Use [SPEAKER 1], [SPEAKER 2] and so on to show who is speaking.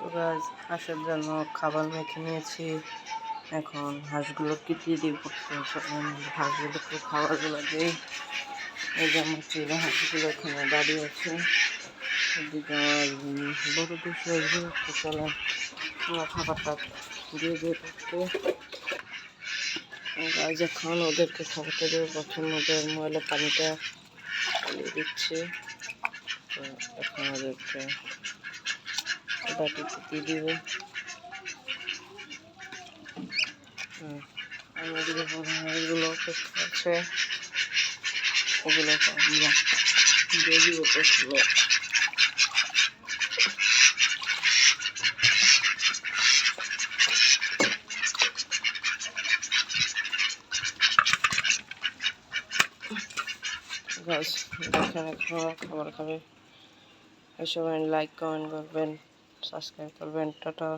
[SPEAKER 1] তো গাছ হাঁসের জন্য খাবার মেখে নিয়েছি। এখন হাঁসগুলোকে দিয়ে দিয়ে পড়তে হাঁসগুলোকে খাবারগুলো দিই। এই যে আমার চিড়া হাঁসগুলো এখানে দাঁড়িয়ে আছে। এদিকে আমার বড় দুশো আসবে, তো চলে আমরা খাবারটা দিয়ে দিয়ে পড়তে। গাছ এখন ওদেরকে খাবারটা দেবো। প্রথম ওদের ময়লা পানিটা চালিয়ে দিচ্ছে। তো এখন ওদেরকে বাটিতে দিয়ে দিব। আমাদের এগুলো অপেক্ষা আছে, ওগুলোকে আমরা দিয়ে দিব পেছলো। গাছ দেখেন খাবার খাবে। সবাই লাইক কমেন্ট করবেন, সাবস্ক্রাইব করবেন। টাটা।